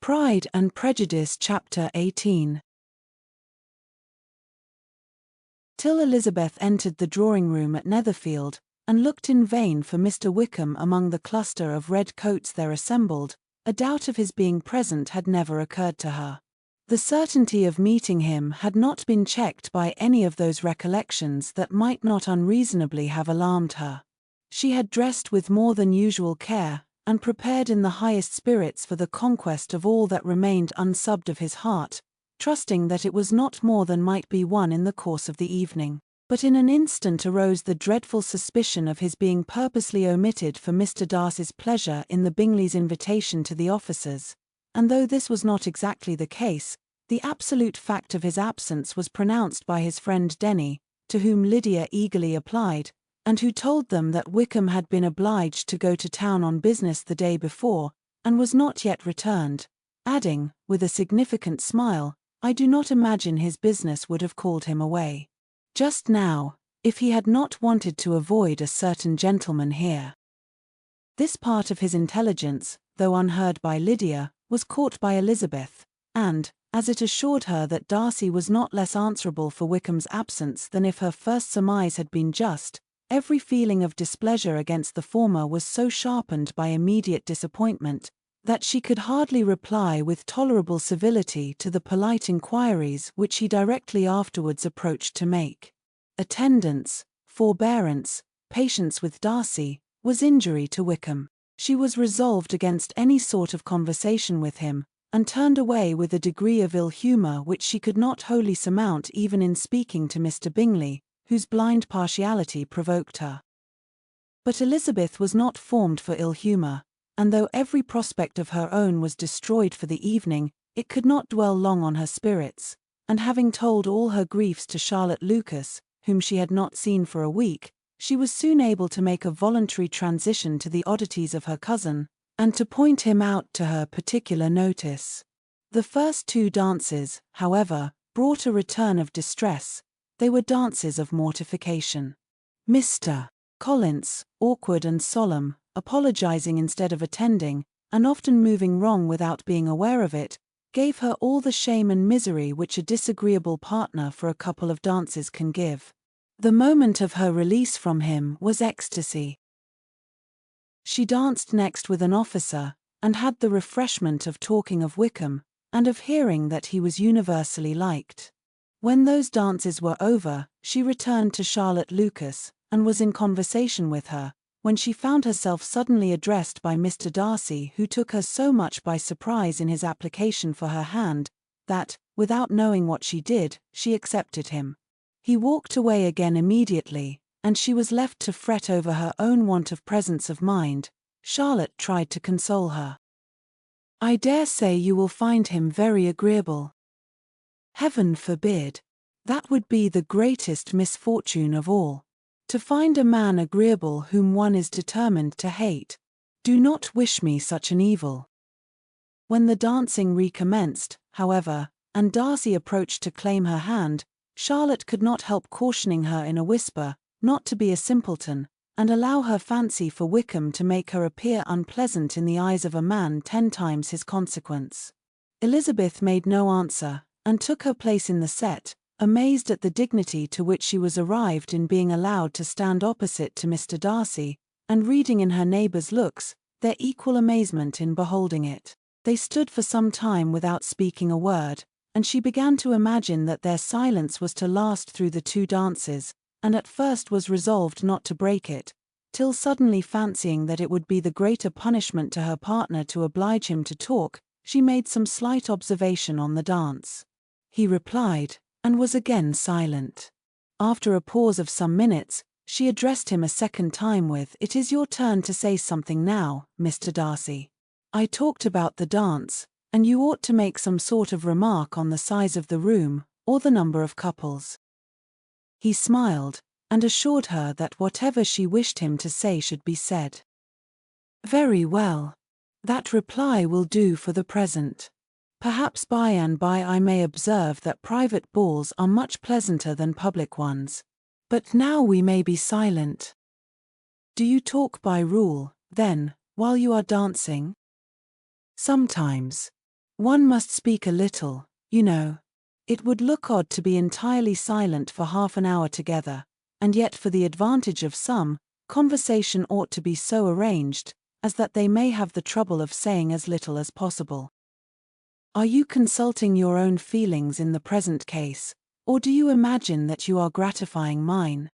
Pride and Prejudice Chapter 18. Till Elizabeth entered the drawing-room at Netherfield, and looked in vain for Mr. Wickham among the cluster of red coats there assembled, a doubt of his being present had never occurred to her. The certainty of meeting him had not been checked by any of those recollections that might not unreasonably have alarmed her. She had dressed with more than usual care, and prepared in the highest spirits for the conquest of all that remained unsubbed of his heart, trusting that it was not more than might be won in the course of the evening. But in an instant arose the dreadful suspicion of his being purposely omitted for Mr. Darcy's pleasure in the Bingleys' invitation to the officers, and though this was not exactly the case, the absolute fact of his absence was pronounced by his friend Denny, to whom Lydia eagerly applied, and who told them that Wickham had been obliged to go to town on business the day before, and was not yet returned, adding, with a significant smile, "I do not imagine his business would have called him away just now, if he had not wanted to avoid a certain gentleman here." This part of his intelligence, though unheard by Lydia, was caught by Elizabeth, and, as it assured her that Darcy was not less answerable for Wickham's absence than if her first surmise had been just, every feeling of displeasure against the former was so sharpened by immediate disappointment, that she could hardly reply with tolerable civility to the polite inquiries which he directly afterwards approached to make. Attendance, forbearance, patience with Darcy, was injury to Wickham. She was resolved against any sort of conversation with him, and turned away with a degree of ill-humour which she could not wholly surmount even in speaking to Mr. Bingley, whose blind partiality provoked her. But Elizabeth was not formed for ill-humour, and though every prospect of her own was destroyed for the evening, it could not dwell long on her spirits, and having told all her griefs to Charlotte Lucas, whom she had not seen for a week, she was soon able to make a voluntary transition to the oddities of her cousin, and to point him out to her particular notice. The first two dances, however, brought a return of distress. They were dances of mortification. Mr. Collins, awkward and solemn, apologizing instead of attending, and often moving wrong without being aware of it, gave her all the shame and misery which a disagreeable partner for a couple of dances can give. The moment of her release from him was ecstasy. She danced next with an officer, and had the refreshment of talking of Wickham, and of hearing that he was universally liked. When those dances were over, she returned to Charlotte Lucas, and was in conversation with her, when she found herself suddenly addressed by Mr. Darcy, who took her so much by surprise in his application for her hand, that, without knowing what she did, she accepted him. He walked away again immediately, and she was left to fret over her own want of presence of mind. Charlotte tried to console her. "I dare say you will find him very agreeable." "Heaven forbid! That would be the greatest misfortune of all. To find a man agreeable whom one is determined to hate. Do not wish me such an evil." When the dancing recommenced, however, and Darcy approached to claim her hand, Charlotte could not help cautioning her in a whisper, not to be a simpleton, and allow her fancy for Wickham to make her appear unpleasant in the eyes of a man 10 times his consequence. Elizabeth made no answer, and took her place in the set, amazed at the dignity to which she was arrived in being allowed to stand opposite to Mr. Darcy, and reading in her neighbours' looks their equal amazement in beholding it. They stood for some time without speaking a word, and she began to imagine that their silence was to last through the 2 dances, and at first was resolved not to break it, till suddenly fancying that it would be the greater punishment to her partner to oblige him to talk, she made some slight observation on the dance. He replied, and was again silent. After a pause of some minutes, she addressed him a second time with, "It is your turn to say something now, Mr. Darcy. I talked about the dance, and you ought to make some sort of remark on the size of the room, or the number of couples." He smiled, and assured her that whatever she wished him to say should be said. "Very well. That reply will do for the present. Perhaps by and by I may observe that private balls are much pleasanter than public ones. But now we may be silent. Do you talk by rule, then, while you are dancing?" "Sometimes. One must speak a little, you know. It would look odd to be entirely silent for half an hour together, and yet for the advantage of some, conversation ought to be so arranged, as that they may have the trouble of saying as little as possible. Are you consulting your own feelings in the present case, or do you imagine that you are gratifying mine?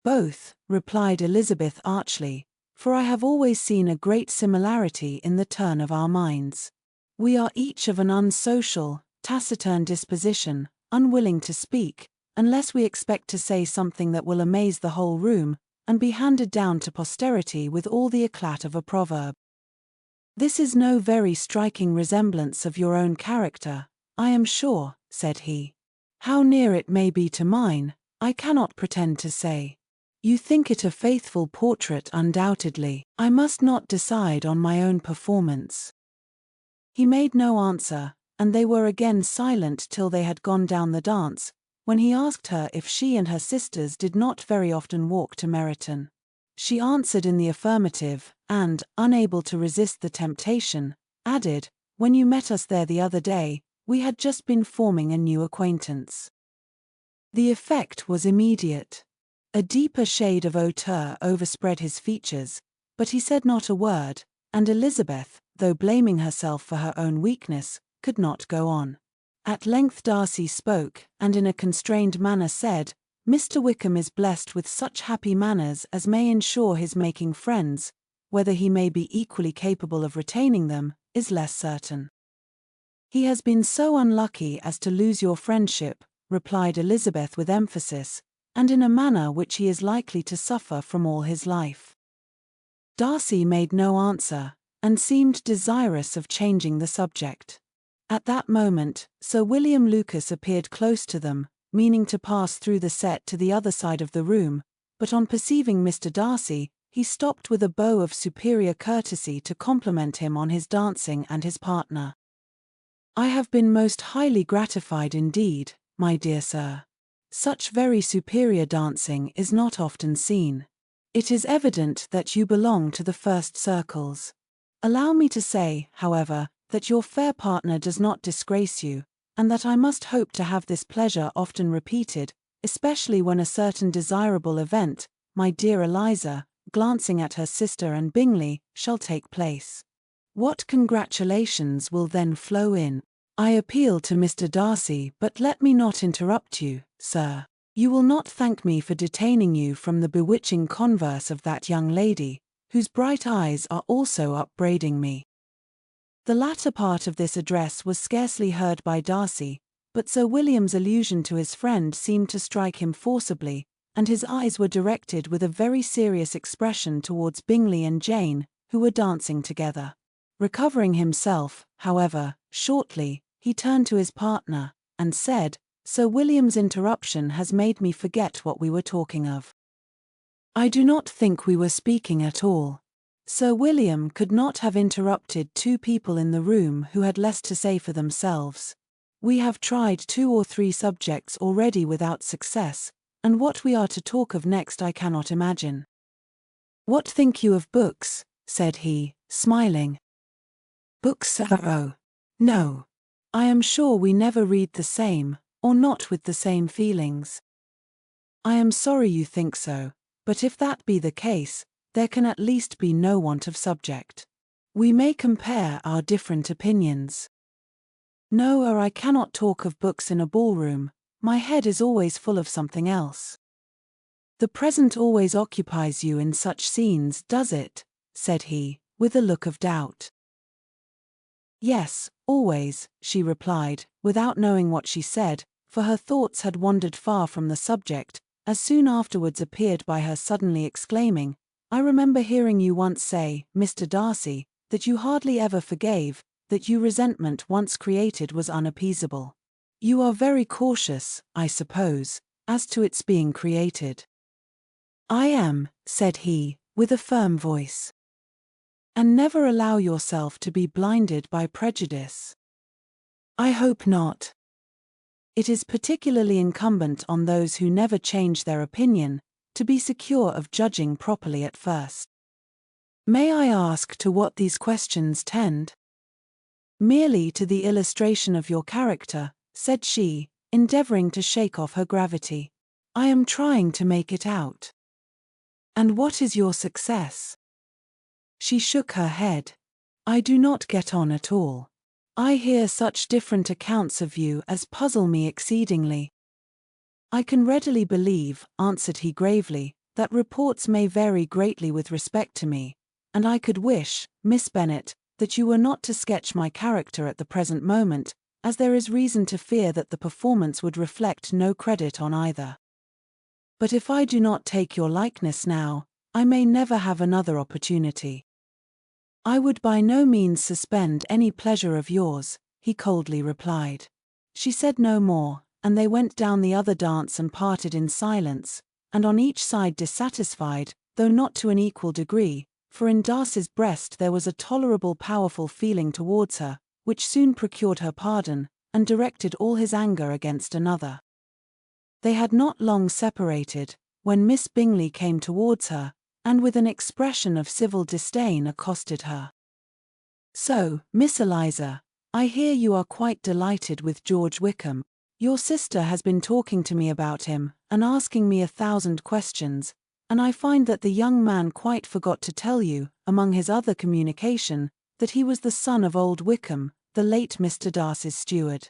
Both, replied Elizabeth archly, for I have always seen a great similarity in the turn of our minds. We are each of an unsocial, taciturn disposition, unwilling to speak, unless we expect to say something that will amaze the whole room, and be handed down to posterity with all the eclat of a proverb. This is no very striking resemblance of your own character, I am sure, said he. How near it may be to mine, I cannot pretend to say. You think it a faithful portrait undoubtedly. I must not decide on my own performance. He made no answer, and they were again silent till they had gone down the dance, when he asked her if she and her sisters did not very often walk to Meryton. She answered in the affirmative, and, unable to resist the temptation, added, when you met us there the other day, we had just been forming a new acquaintance. The effect was immediate. A deeper shade of hauteur overspread his features, but he said not a word, and Elizabeth, though blaming herself for her own weakness, could not go on. At length Darcy spoke, and in a constrained manner said, Mr. Wickham is blessed with such happy manners as may ensure his making friends, whether he may be equally capable of retaining them, is less certain. He has been so unlucky as to lose your friendship, replied Elizabeth with emphasis, and in a manner which he is likely to suffer from all his life. Darcy made no answer, and seemed desirous of changing the subject. At that moment, Sir William Lucas appeared close to them, meaning to pass through the set to the other side of the room, but on perceiving Mr. Darcy, he stopped with a bow of superior courtesy to compliment him on his dancing and his partner. I have been most highly gratified indeed, my dear sir. Such very superior dancing is not often seen. It is evident that you belong to the first circles. Allow me to say, however, that your fair partner does not disgrace you, and that I must hope to have this pleasure often repeated, especially when a certain desirable event, my dear Eliza, glancing at her sister and Bingley, shall take place. What congratulations will then flow in! I appeal to Mr. Darcy, but let me not interrupt you, sir. You will not thank me for detaining you from the bewitching converse of that young lady, whose bright eyes are also upbraiding me. The latter part of this address was scarcely heard by Darcy, but Sir William's allusion to his friend seemed to strike him forcibly, and his eyes were directed with a very serious expression towards Bingley and Jane, who were dancing together. Recovering himself, however, shortly, he turned to his partner, and said, Sir William's interruption has made me forget what we were talking of. I do not think we were speaking at all. Sir William could not have interrupted two people in the room who had less to say for themselves. We have tried 2 or 3 subjects already without success, and what we are to talk of next I cannot imagine. What think you of books? Said he, smiling. Books, oh, no. I am sure we never read the same, or not with the same feelings. I am sorry you think so, but if that be the case, there can at least be no want of subject. We may compare our different opinions. No, or I cannot talk of books in a ballroom, my head is always full of something else. The present always occupies you in such scenes, does it? Said he, with a look of doubt. Yes, always, she replied, without knowing what she said, for her thoughts had wandered far from the subject, as soon afterwards appeared by her suddenly exclaiming, I remember hearing you once say, Mr. Darcy, that you hardly ever forgave, that you resentment once created was unappeasable. You are very cautious, I suppose, as to its being created. I am, said he, with a firm voice. And never allow yourself to be blinded by prejudice. I hope not. It is particularly incumbent on those who never change their opinion, to be secure of judging properly at first. May I ask to what these questions tend? Merely to the illustration of your character, said she, endeavoring to shake off her gravity. I am trying to make it out. And what is your success? She shook her head. I do not get on at all. I hear such different accounts of you as puzzle me exceedingly. I can readily believe, answered he gravely, that reports may vary greatly with respect to me, and I could wish, Miss Bennet, that you were not to sketch my character at the present moment, as there is reason to fear that the performance would reflect no credit on either. But if I do not take your likeness now, I may never have another opportunity. I would by no means suspend any pleasure of yours, he coldly replied. She said no more, and they went down the other dance and parted in silence, and on each side dissatisfied, though not to an equal degree, for in Darcy's breast there was a tolerable powerful feeling towards her, which soon procured her pardon, and directed all his anger against another. They had not long separated, when Miss Bingley came towards her, and with an expression of civil disdain accosted her. So, Miss Eliza, I hear you are quite delighted with George Wickham. Your sister has been talking to me about him, and asking me 1,000 questions, and I find that the young man quite forgot to tell you, among his other communication, that he was the son of old Wickham, the late Mr. Darcy's steward.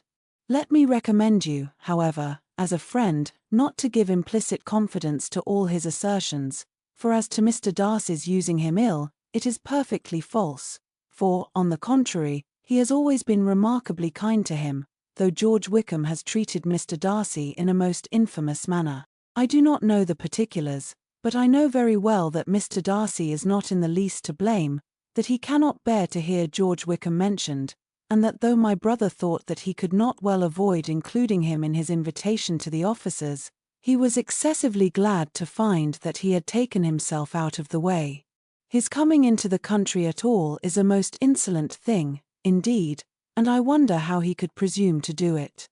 Let me recommend you, however, as a friend, not to give implicit confidence to all his assertions, for as to Mr. Darcy's using him ill, it is perfectly false, for, on the contrary, he has always been remarkably kind to him, though George Wickham has treated Mr. Darcy in a most infamous manner. I do not know the particulars, but I know very well that Mr. Darcy is not in the least to blame, that he cannot bear to hear George Wickham mentioned, and that though my brother thought that he could not well avoid including him in his invitation to the officers, he was excessively glad to find that he had taken himself out of the way. His coming into the country at all is a most insolent thing, indeed, and I wonder how he could presume to do it.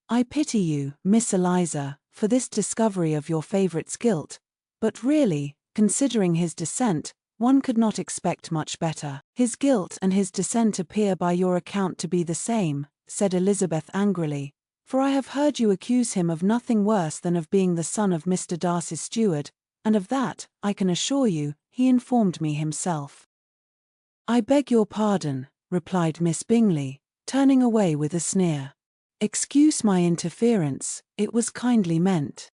I pity you, Miss Eliza, for this discovery of your favourite's guilt, but really, considering his descent, one could not expect much better. His guilt and his descent appear by your account to be the same, said Elizabeth angrily, for I have heard you accuse him of nothing worse than of being the son of Mr. Darcy's steward, and of that, I can assure you, he informed me himself. I beg your pardon, replied Miss Bingley, turning away with a sneer. Excuse my interference, it was kindly meant.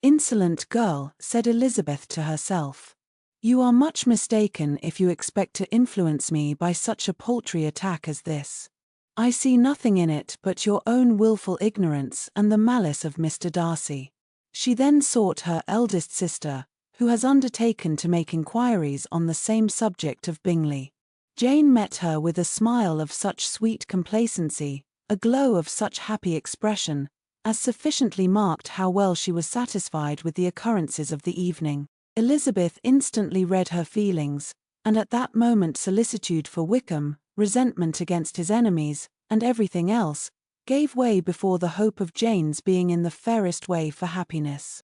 Insolent girl, said Elizabeth to herself. You are much mistaken if you expect to influence me by such a paltry attack as this. I see nothing in it but your own wilful ignorance and the malice of Mr. Darcy. She then sought her eldest sister, who has undertaken to make inquiries on the same subject of Bingley. Jane met her with a smile of such sweet complacency, a glow of such happy expression, as sufficiently marked how well she was satisfied with the occurrences of the evening. Elizabeth instantly read her feelings, and at that moment solicitude for Wickham, resentment against his enemies, and everything else, gave way before the hope of Jane's being in the fairest way for happiness.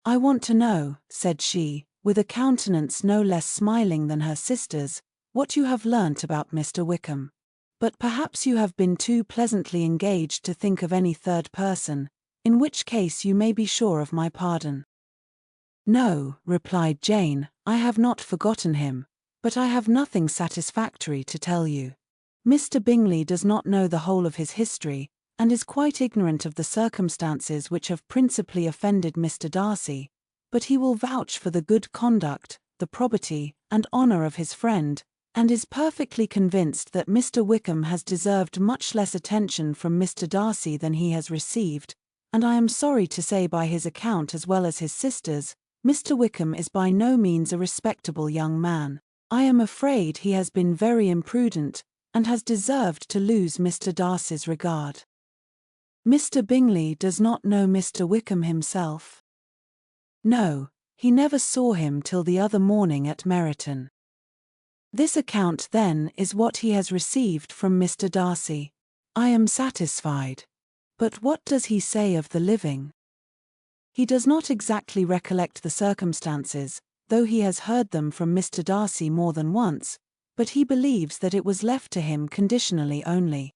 I want to know, said she, with a countenance no less smiling than her sister's, what you have learnt about Mr. Wickham. But perhaps you have been too pleasantly engaged to think of any third person, in which case you may be sure of my pardon. No, replied Jane, I have not forgotten him, but I have nothing satisfactory to tell you. Mr. Bingley does not know the whole of his history, and is quite ignorant of the circumstances which have principally offended Mr. Darcy, but he will vouch for the good conduct, the probity, and honour of his friend, and is perfectly convinced that Mr. Wickham has deserved much less attention from Mr. Darcy than he has received, and I am sorry to say by his account as well as his sister's, Mr. Wickham is by no means a respectable young man. I am afraid he has been very imprudent, and has deserved to lose Mr. Darcy's regard. Mr. Bingley does not know Mr. Wickham himself. No, he never saw him till the other morning at Meryton. This account, then, is what he has received from Mr. Darcy. I am satisfied. But what does he say of the living? He does not exactly recollect the circumstances, though he has heard them from Mr. Darcy more than once, but he believes that it was left to him conditionally only.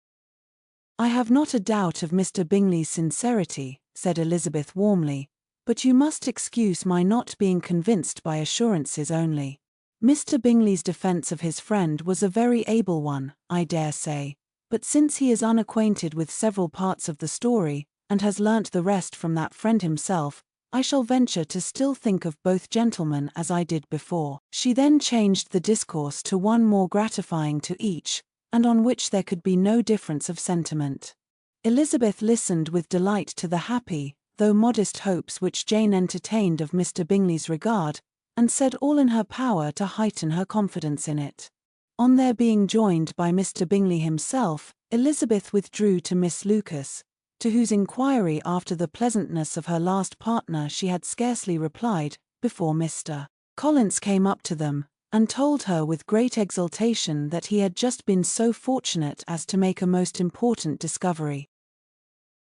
I have not a doubt of Mr. Bingley's sincerity, said Elizabeth warmly, but you must excuse my not being convinced by assurances only. Mr. Bingley's defence of his friend was a very able one, I dare say, but since he is unacquainted with several parts of the story, and has learnt the rest from that friend himself, I shall venture to still think of both gentlemen as I did before. She then changed the discourse to one more gratifying to each, and on which there could be no difference of sentiment. Elizabeth listened with delight to the happy, though modest hopes which Jane entertained of Mr. Bingley's regard, and said all in her power to heighten her confidence in it. On their being joined by Mr. Bingley himself, Elizabeth withdrew to Miss Lucas, to whose inquiry after the pleasantness of her last partner she had scarcely replied, before Mr. Collins came up to them, and told her with great exultation that he had just been so fortunate as to make a most important discovery.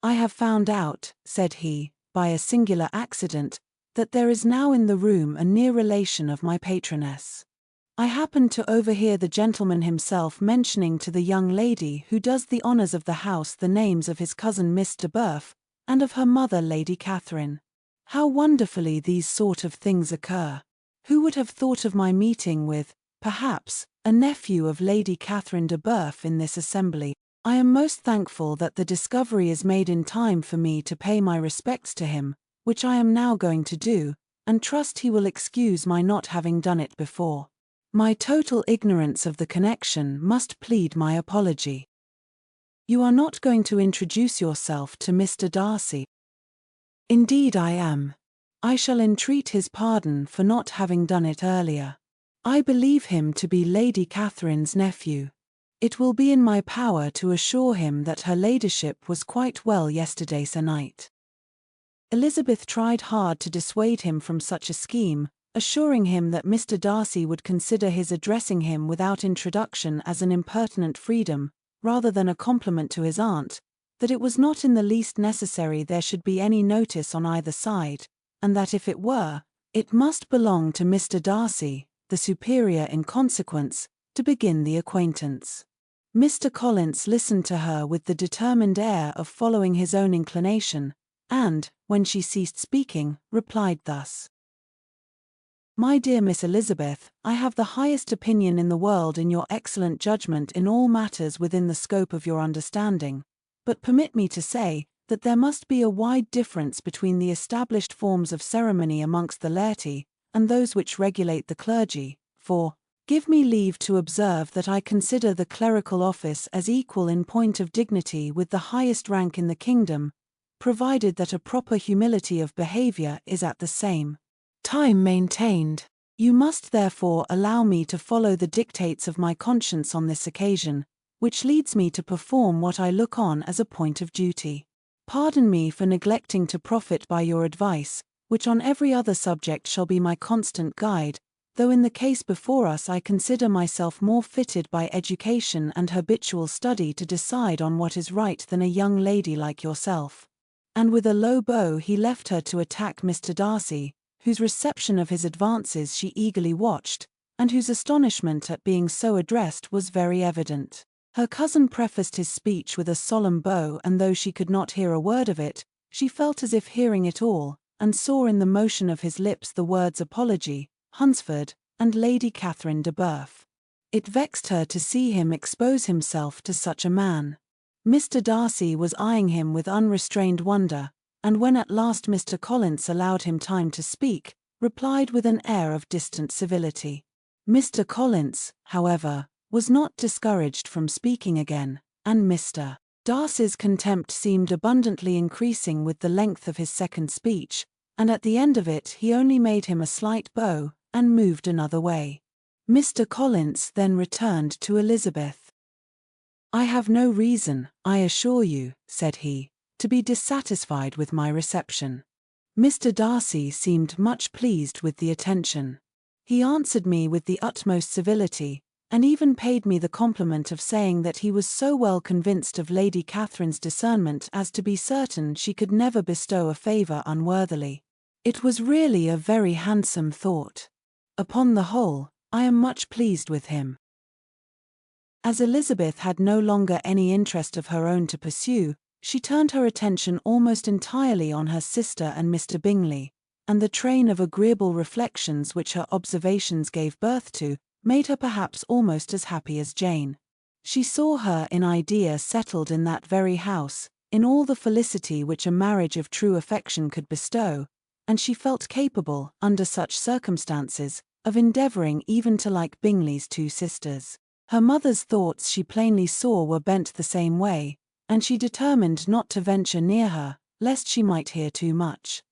I have found out, said he, by a singular accident, that there is now in the room a near relation of my patroness. I happened to overhear the gentleman himself mentioning to the young lady who does the honours of the house the names of his cousin Miss de Bourgh, and of her mother Lady Catherine. How wonderfully these sort of things occur! Who would have thought of my meeting with, perhaps, a nephew of Lady Catherine de Bourgh in this assembly? I am most thankful that the discovery is made in time for me to pay my respects to him, which I am now going to do, and trust he will excuse my not having done it before. My total ignorance of the connection must plead my apology. You are not going to introduce yourself to Mr. Darcy? Indeed I am. I shall entreat his pardon for not having done it earlier. I believe him to be Lady Catherine's nephew. It will be in my power to assure him that her ladyship was quite well yesterday se'night. Elizabeth tried hard to dissuade him from such a scheme, assuring him that Mr. Darcy would consider his addressing him without introduction as an impertinent freedom, rather than a compliment to his aunt, that it was not in the least necessary there should be any notice on either side, and that if it were, it must belong to Mr. Darcy, the superior in consequence, to begin the acquaintance. Mr. Collins listened to her with the determined air of following his own inclination, and, when she ceased speaking, replied thus. My dear Miss Elizabeth, I have the highest opinion in the world in your excellent judgment in all matters within the scope of your understanding, but permit me to say, that there must be a wide difference between the established forms of ceremony amongst the laity, and those which regulate the clergy, for, give me leave to observe that I consider the clerical office as equal in point of dignity with the highest rank in the kingdom, provided that a proper humility of behaviour is at the same time maintained. You must therefore allow me to follow the dictates of my conscience on this occasion, which leads me to perform what I look on as a point of duty. Pardon me for neglecting to profit by your advice, which on every other subject shall be my constant guide, though in the case before us I consider myself more fitted by education and habitual study to decide on what is right than a young lady like yourself. And with a low bow he left her to attack Mr. Darcy, whose reception of his advances she eagerly watched, and whose astonishment at being so addressed was very evident. Her cousin prefaced his speech with a solemn bow, and though she could not hear a word of it, she felt as if hearing it all, and saw in the motion of his lips the words apology, Hunsford, and Lady Catherine de Bourgh. It vexed her to see him expose himself to such a man. Mr. Darcy was eyeing him with unrestrained wonder, and when at last Mr. Collins allowed him time to speak, replied with an air of distant civility. Mr. Collins, however, was not discouraged from speaking again, and Mr. Darcy's contempt seemed abundantly increasing with the length of his second speech, and at the end of it he only made him a slight bow, and moved another way. Mr. Collins then returned to Elizabeth. I have no reason, I assure you, said he, to be dissatisfied with my reception. Mr. Darcy seemed much pleased with the attention. He answered me with the utmost civility, and even paid me the compliment of saying that he was so well convinced of Lady Catherine's discernment as to be certain she could never bestow a favour unworthily. It was really a very handsome thought. Upon the whole, I am much pleased with him. As Elizabeth had no longer any interest of her own to pursue, she turned her attention almost entirely on her sister and Mr. Bingley, and the train of agreeable reflections which her observations gave birth to made her perhaps almost as happy as Jane. She saw her in idea settled in that very house, in all the felicity which a marriage of true affection could bestow, and she felt capable, under such circumstances, of endeavouring even to like Bingley's two sisters. Her mother's thoughts she plainly saw were bent the same way, and she determined not to venture near her, lest she might hear too much.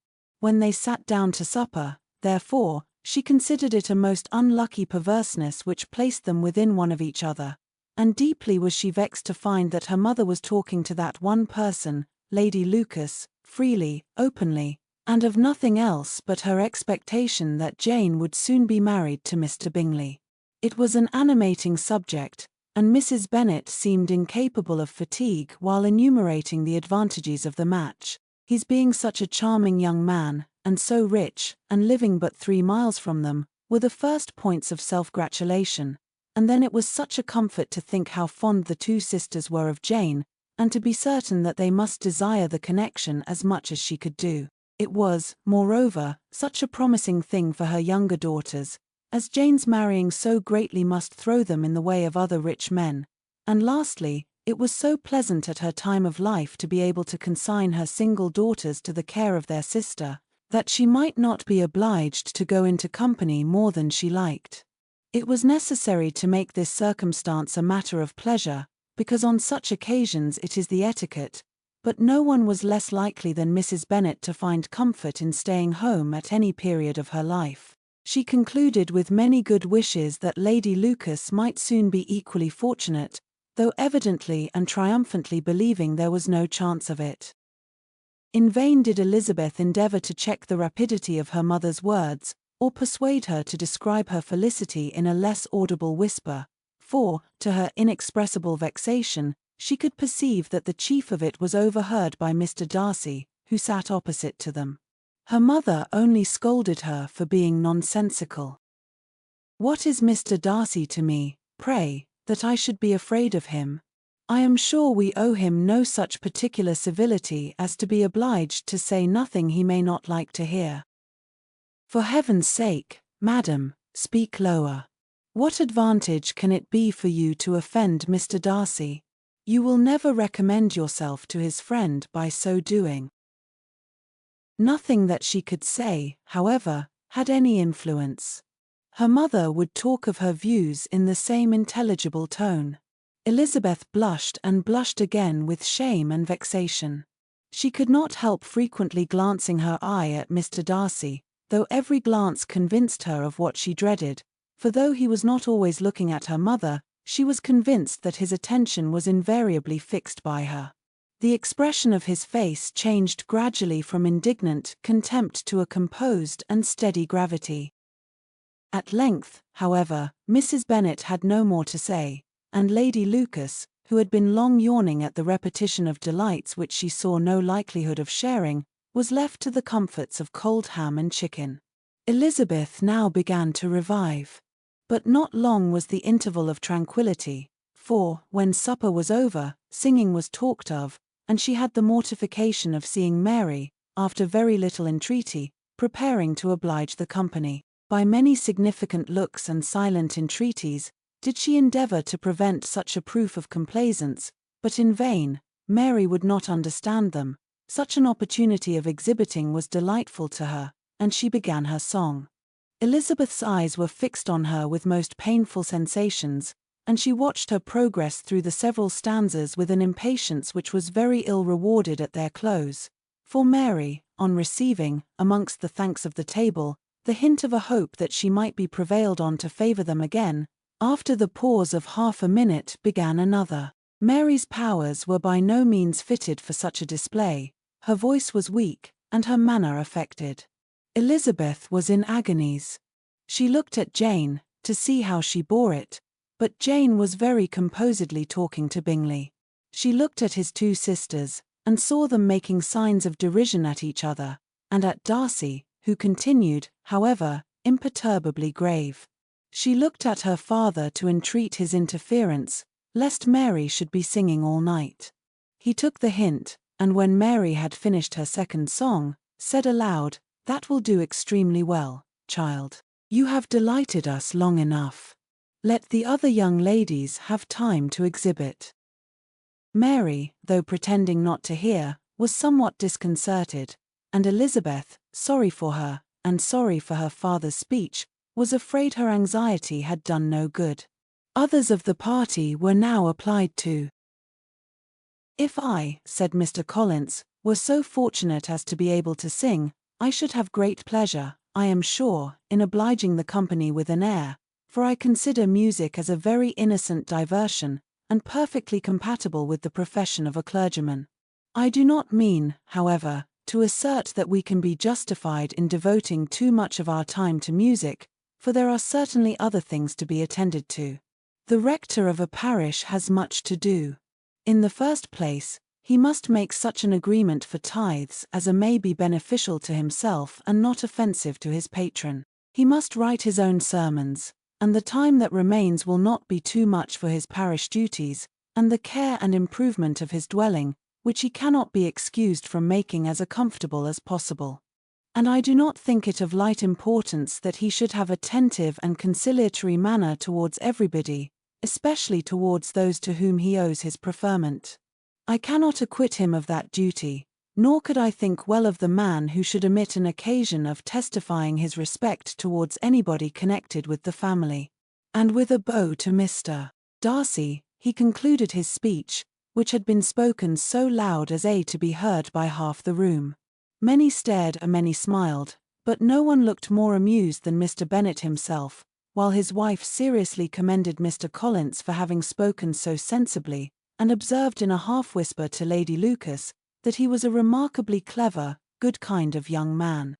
When they sat down to supper, therefore, she considered it a most unlucky perverseness which placed them within one of each other, and deeply was she vexed to find that her mother was talking to that one person, Lady Lucas, freely, openly, and of nothing else but her expectation that Jane would soon be married to Mr. Bingley. It was an animating subject, and Mrs. Bennet seemed incapable of fatigue while enumerating the advantages of the match, his being such a charming young man, and so rich, and living but 3 miles from them, were the first points of self-gratulation, and then it was such a comfort to think how fond the two sisters were of Jane, and to be certain that they must desire the connection as much as she could do. It was, moreover, such a promising thing for her younger daughters, as Jane's marrying so greatly must throw them in the way of other rich men, and lastly, it was so pleasant at her time of life to be able to consign her single daughters to the care of their sister, that she might not be obliged to go into company more than she liked. It was necessary to make this circumstance a matter of pleasure, because on such occasions it is the etiquette, but no one was less likely than Mrs. Bennet to find comfort in staying home at any period of her life. She concluded with many good wishes that Lady Lucas might soon be equally fortunate, though evidently and triumphantly believing there was no chance of it. In vain did Elizabeth endeavour to check the rapidity of her mother's words, or persuade her to describe her felicity in a less audible whisper, for, to her inexpressible vexation, she could perceive that the chief of it was overheard by Mr. Darcy, who sat opposite to them. Her mother only scolded her for being nonsensical. "What is Mr. Darcy to me, pray, that I should be afraid of him? I am sure we owe him no such particular civility as to be obliged to say nothing he may not like to hear. For heaven's sake, madam, speak lower. What advantage can it be for you to offend Mr. Darcy? You will never recommend yourself to his friend by so doing." Nothing that she could say, however, had any influence. Her mother would talk of her views in the same intelligible tone. Elizabeth blushed and blushed again with shame and vexation. She could not help frequently glancing her eye at Mr. Darcy, though every glance convinced her of what she dreaded, for though he was not always looking at her mother, she was convinced that his attention was invariably fixed by her. The expression of his face changed gradually from indignant contempt to a composed and steady gravity. At length, however, Mrs. Bennet had no more to say, and Lady Lucas, who had been long yawning at the repetition of delights which she saw no likelihood of sharing, was left to the comforts of cold ham and chicken. Elizabeth now began to revive. But not long was the interval of tranquillity, for, when supper was over, singing was talked of, and she had the mortification of seeing Mary, after very little entreaty, preparing to oblige the company. By many significant looks and silent entreaties, did she endeavour to prevent such a proof of complaisance, but in vain. Mary would not understand them. Such an opportunity of exhibiting was delightful to her, and she began her song. Elizabeth's eyes were fixed on her with most painful sensations, and she watched her progress through the several stanzas with an impatience which was very ill rewarded at their close. For Mary, on receiving, amongst the thanks of the table, the hint of a hope that she might be prevailed on to favour them again, after the pause of half a minute began another. Mary's powers were by no means fitted for such a display. Her voice was weak, and her manner affected. Elizabeth was in agonies. She looked at Jane, to see how she bore it, but Jane was very composedly talking to Bingley. She looked at his two sisters, and saw them making signs of derision at each other, and at Darcy, who continued, however, imperturbably grave. She looked at her father to entreat his interference, lest Mary should be singing all night. He took the hint, and when Mary had finished her second song, said aloud, "That will do extremely well, child. You have delighted us long enough. Let the other young ladies have time to exhibit." Mary, though pretending not to hear, was somewhat disconcerted, and Elizabeth, sorry for her, and sorry for her father's speech, was afraid her anxiety had done no good. Others of the party were now applied to. "If I," said Mr. Collins, "were so fortunate as to be able to sing, I should have great pleasure, I am sure, in obliging the company with an air, for I consider music as a very innocent diversion, and perfectly compatible with the profession of a clergyman. I do not mean, however, to assert that we can be justified in devoting too much of our time to music, for there are certainly other things to be attended to. The rector of a parish has much to do. In the first place, he must make such an agreement for tithes as may be beneficial to himself and not offensive to his patron. He must write his own sermons, and the time that remains will not be too much for his parish duties, and the care and improvement of his dwelling, which he cannot be excused from making as comfortable as possible. And I do not think it of light importance that he should have attentive and conciliatory manner towards everybody, especially towards those to whom he owes his preferment. I cannot acquit him of that duty, nor could I think well of the man who should omit an occasion of testifying his respect towards anybody connected with the family." And with a bow to Mr. Darcy, he concluded his speech, which had been spoken so loud as to be heard by half the room. Many stared and many smiled, but no one looked more amused than Mr. Bennet himself, while his wife seriously commended Mr. Collins for having spoken so sensibly, and observed in a half-whisper to Lady Lucas, that he was a remarkably clever, good kind of young man.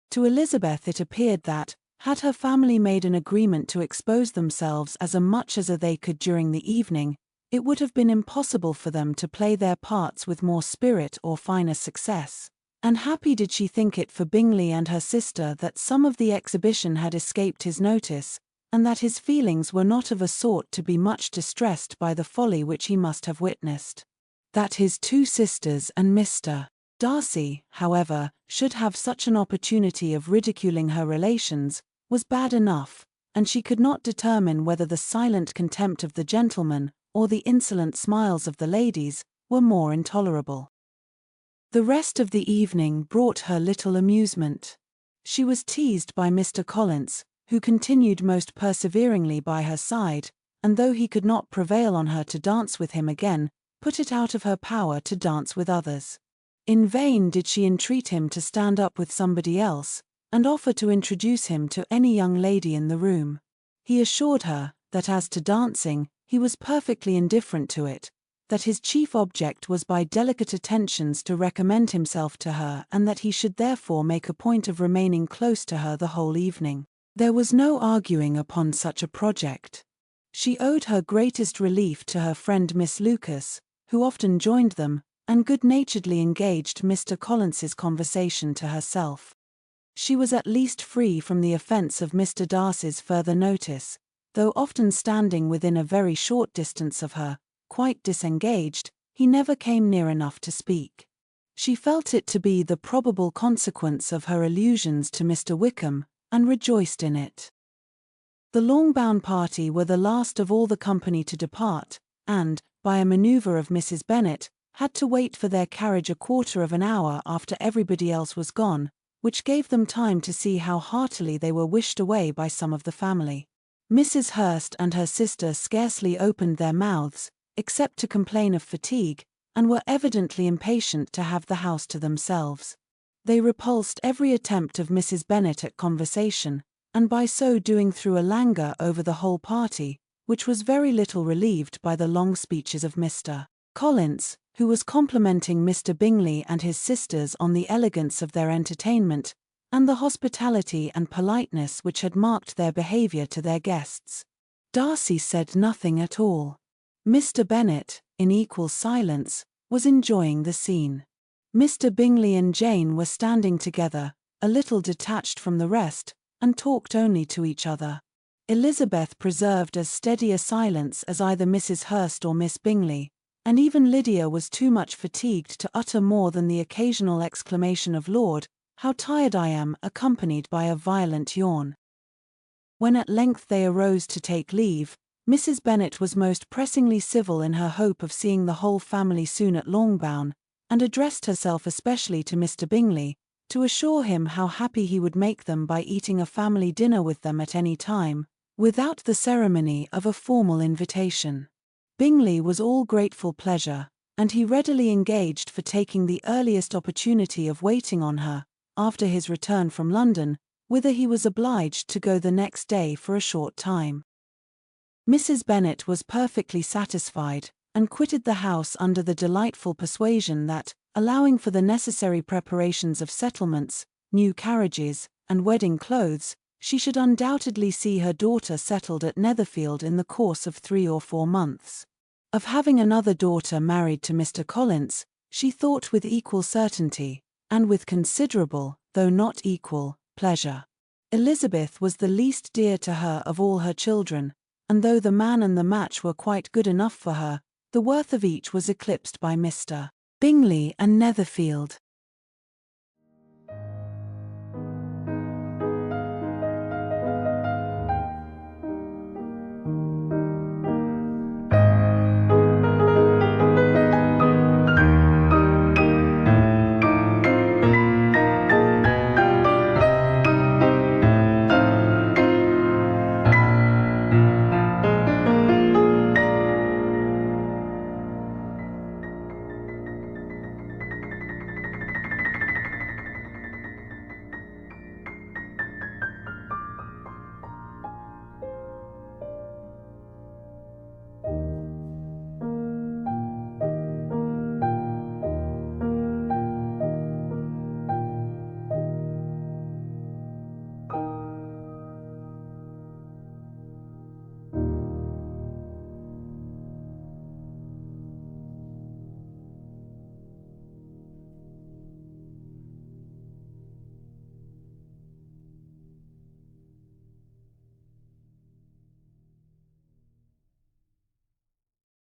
To Elizabeth it appeared that, had her family made an agreement to expose themselves as much as they could during the evening, it would have been impossible for them to play their parts with more spirit or finer success. And happy did she think it for Bingley and her sister that some of the exhibition had escaped his notice, and that his feelings were not of a sort to be much distressed by the folly which he must have witnessed. That his two sisters and Mr. Darcy, however, should have such an opportunity of ridiculing her relations, was bad enough, and she could not determine whether the silent contempt of the gentlemen, or the insolent smiles of the ladies, were more intolerable. The rest of the evening brought her little amusement. She was teased by Mr. Collins, who continued most perseveringly by her side, and though he could not prevail on her to dance with him again, put it out of her power to dance with others. In vain did she entreat him to stand up with somebody else, and offer to introduce him to any young lady in the room. He assured her, that as to dancing, he was perfectly indifferent to it, that his chief object was by delicate attentions to recommend himself to her, and that he should therefore make a point of remaining close to her the whole evening. There was no arguing upon such a project. She owed her greatest relief to her friend Miss Lucas, who often joined them, and good-naturedly engaged Mr. Collins's conversation to herself. She was at least free from the offence of Mr. Darcy's further notice, though often standing within a very short distance of her, quite disengaged, he never came near enough to speak. She felt it to be the probable consequence of her allusions to Mr. Wickham, and rejoiced in it. The Longbourn party were the last of all the company to depart, and, by a manoeuvre of Mrs. Bennet, had to wait for their carriage a quarter of an hour after everybody else was gone, which gave them time to see how heartily they were wished away by some of the family. Mrs. Hurst and her sister scarcely opened their mouths, except to complain of fatigue, and were evidently impatient to have the house to themselves. They repulsed every attempt of Mrs. Bennet at conversation, and by so doing threw a languor over the whole party, which was very little relieved by the long speeches of Mr. Collins, who was complimenting Mr. Bingley and his sisters on the elegance of their entertainment, and the hospitality and politeness which had marked their behaviour to their guests. Darcy said nothing at all. Mr. Bennet, in equal silence, was enjoying the scene. Mr. Bingley and Jane were standing together, a little detached from the rest, and talked only to each other. Elizabeth preserved as steady a silence as either Mrs. Hurst or Miss Bingley, and even Lydia was too much fatigued to utter more than the occasional exclamation of "Lord, how tired I am," accompanied by a violent yawn. When at length they arose to take leave, Mrs. Bennet was most pressingly civil in her hope of seeing the whole family soon at Longbourn, and addressed herself especially to Mr. Bingley, to assure him how happy he would make them by eating a family dinner with them at any time, without the ceremony of a formal invitation. Bingley was all grateful pleasure, and he readily engaged for taking the earliest opportunity of waiting on her, after his return from London, whither he was obliged to go the next day for a short time. Mrs. Bennet was perfectly satisfied, and quitted the house under the delightful persuasion that, allowing for the necessary preparations of settlements, new carriages, and wedding clothes, she should undoubtedly see her daughter settled at Netherfield in the course of 3 or 4 months. Of having another daughter married to Mr. Collins, she thought with equal certainty, and with considerable, though not equal, pleasure. Elizabeth was the least dear to her of all her children, and though the man and the match were quite good enough for her, the worth of each was eclipsed by Mr. Bingley and Netherfield.